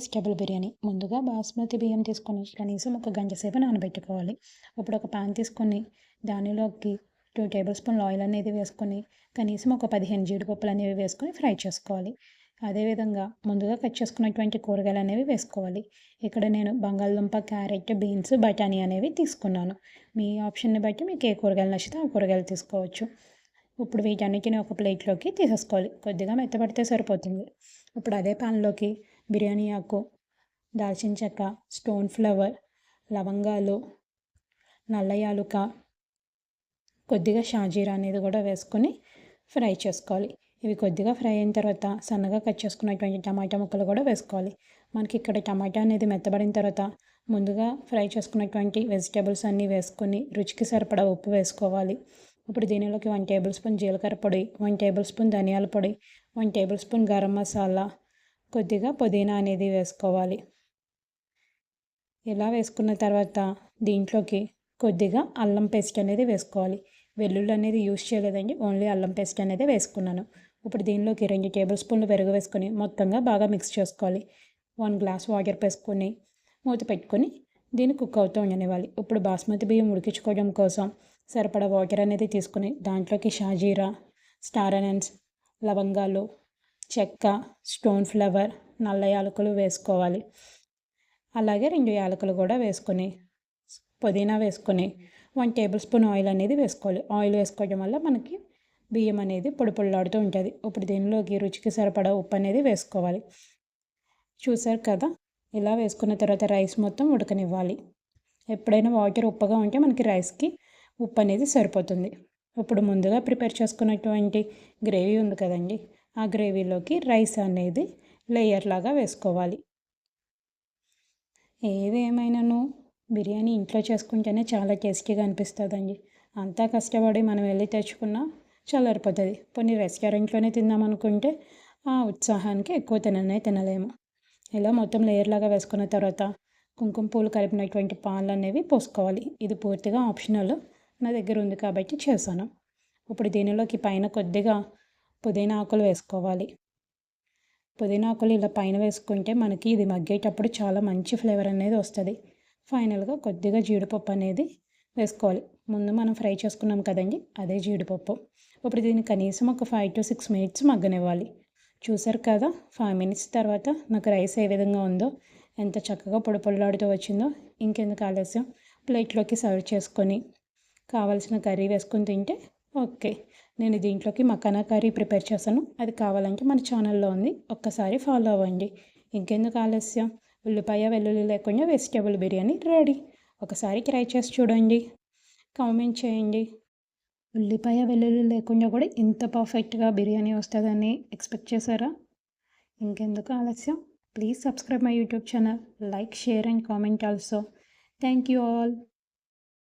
Vegetable biryani. ముందుగా బాస్మతి బియ్యం తీసుకొని కనీసం ఒక గంట సేపు నానబెట్టుకోవాలి. ఇప్పుడు ఒక పాన్ తీసుకొని దానిలోకి 2 టేబుల్ స్పూన్ల ఆయిల్ అనేది వేసుకొని కనీసం ఒక 15 జీడిపప్పులు అనేవి వేసుకొని ఫ్రై చేసుకోవాలి. అదేవిధంగా ముందుగా కట్ చేసుకున్నటువంటి కూరగాయలు అనేవి వేసుకోవాలి. ఇక్కడ నేను బంగాళదుంప, క్యారెట్, బీన్స్, బఠానీ అనేవి తీసుకున్నాను. మీ ఆప్షన్ని బట్టి మీకు ఏ కూరగాయలు నచ్చితే ఆ కూరగాయలు తీసుకోవచ్చు. ఇప్పుడు వీటన్నిటిని ఒక ప్లేట్లోకి తీసేసుకోవాలి. కొద్దిగా మెత్తపడితే సరిపోతుంది. ఇప్పుడు అదే పాన్లోకి బిర్యానీ ఆకు, దాల్చిన చెక్క, స్టోన్ ఫ్లవర్, లవంగాలు, నల్ల యాలుక, కొద్దిగా షాజీరా అనేది కూడా వేసుకొని ఫ్రై చేసుకోవాలి. ఇవి కొద్దిగా ఫ్రై అయిన తర్వాత సన్నగా కట్ చేసుకున్నటువంటి టమాటా ముక్కలు కూడా వేసుకోవాలి. మనకి ఇక్కడ టమాటా అనేది మెత్తబడిన తర్వాత ముందుగా ఫ్రై చేసుకున్నటువంటి వెజిటేబుల్స్ అన్నీ వేసుకొని రుచికి సరిపడా ఉప్పు వేసుకోవాలి. ఇప్పుడు దీనిలోకి 1 టేబుల్ స్పూన్ జీలకర్ర పొడి, 1 టేబుల్ స్పూన్ ధనియాల పొడి, 1 టేబుల్ స్పూన్ గరం మసాలా, కొద్దిగా పుదీనా అనేది వేసుకోవాలి. ఇలా వేసుకున్న తర్వాత దీంట్లోకి కొద్దిగా అల్లం పేస్ట్ అనేది వేసుకోవాలి. వెల్లుల్లి అనేది యూస్ చేయలేదండి, ఓన్లీ అల్లం పేస్ట్ అనేది వేసుకున్నాను. ఇప్పుడు దీనిలోకి 2 టేబుల్ స్పూన్లు పెరుగు వేసుకొని మొత్తంగా బాగా మిక్స్ చేసుకోవాలి. 1 గ్లాస్ వాటర్ వేసుకొని మూత పెట్టుకొని దీన్ని కుక్ అవుతూ ఉండనివ్వాలి. ఇప్పుడు బాస్మతి బియ్యం ఉడికించుకోవడం కోసం సరిపడా వాటర్ అనేది తీసుకుని దాంట్లోకి షాజీరా, స్టార్ అనన్స్, లవంగాలు, చెక్క, స్టోన్ ఫ్లవర్, నల్ల యాలకులు వేసుకోవాలి. అలాగే 2 యాలకులు కూడా వేసుకొని పుదీనా వేసుకొని 1 టేబుల్ స్పూన్ ఆయిల్ అనేది వేసుకోవాలి. ఆయిల్ వేసుకోవడం వల్ల మనకి బియ్యం అనేది పొడి పొడిలాడుతూ ఉంటుంది. ఇప్పుడు దీనిలోకి రుచికి సరిపడా ఉప్పు అనేది వేసుకోవాలి. చూసారు కదా, ఇలా వేసుకున్న తర్వాత రైస్ మొత్తం ఉడకనివ్వాలి. ఎప్పుడైనా వాటర్ ఉప్పగా ఉంటే మనకి రైస్కి ఉప్పు అనేది సరిపోతుంది. ఇప్పుడు ముందుగా ప్రిపేర్ చేసుకున్నటువంటి గ్రేవీ ఉంది కదండి, ఆ గ్రేవీలోకి రైస్ అనేది లేయర్ లాగా వేసుకోవాలి. ఏది ఏమైనాను బిర్యానీ ఇంట్లో చేసుకుంటేనే చాలా టేస్టీగా అనిపిస్తుందండి. అంతా కష్టపడి మనం వెళ్ళి తెచ్చుకున్నా చల్లారిపోతుంది. కొన్ని రెస్టారెంట్లోనే తిందామనుకుంటే ఆ ఉత్సాహానికి ఎక్కువ తినలేము. ఇలా మొత్తం లేయర్ లాగా వేసుకున్న తర్వాత కుంకుమ పూలు కలిపినటువంటి పాలు అనేవి పోసుకోవాలి. ఇది పూర్తిగా ఆప్షనల్, నా దగ్గర ఉంది కాబట్టి చేశాను. ఇప్పుడు దీనిలోకి పైన కొద్దిగా పుదీనా ఆకులు వేసుకోవాలి. పుదీనా ఆకులు ఇలా పైన వేసుకుంటే మనకి ఇది మగ్గేటప్పుడు చాలా మంచి ఫ్లేవర్ అనేది వస్తుంది. ఫైనల్గా కొద్దిగా జీడిపప్పు అనేది వేసుకోవాలి. ముందు మనం ఫ్రై చేసుకున్నాం కదండి, అదే జీడిపప్పు. ఇప్పుడు దీన్ని కనీసం ఒక 5 to 6 minutes మగ్గనివ్వాలి. చూసారు కదా, 5 minutes తర్వాత నాకు రైస్ ఏ విధంగా ఉందో, ఎంత చక్కగా పొడి పొడిలాడుతూ వచ్చిందో. ఇంకెందుకు ఆలస్యం, ప్లేట్లోకి సర్వ్ చేసుకొని కావాల్సిన కర్రీ వేసుకొని తింటే ఓకే. నేను దీంట్లోకి మకానా కర్రీ ప్రిపేర్ చేశాను, అది కావాలంటే మన ఛానల్లో ఉంది, ఒక్కసారి ఫాలో అవ్వండి. ఇంకెందుకు ఆలస్యం, ఉల్లిపాయ వెల్లుల్లి లేకుండా వెజిటేబుల్ బిర్యానీ రెడీ. ఒకసారి ట్రై చేసి చూడండి, కామెంట్ చేయండి. ఉల్లిపాయ వెల్లుల్లి లేకుండా కూడా ఇంత పర్ఫెక్ట్గా బిర్యానీ వస్తుందని ఎక్స్పెక్ట్ చేశారా? ఇంకెందుకు ఆలస్యం, please subscribe my YouTube channel, like, share and comment also. Thank you all.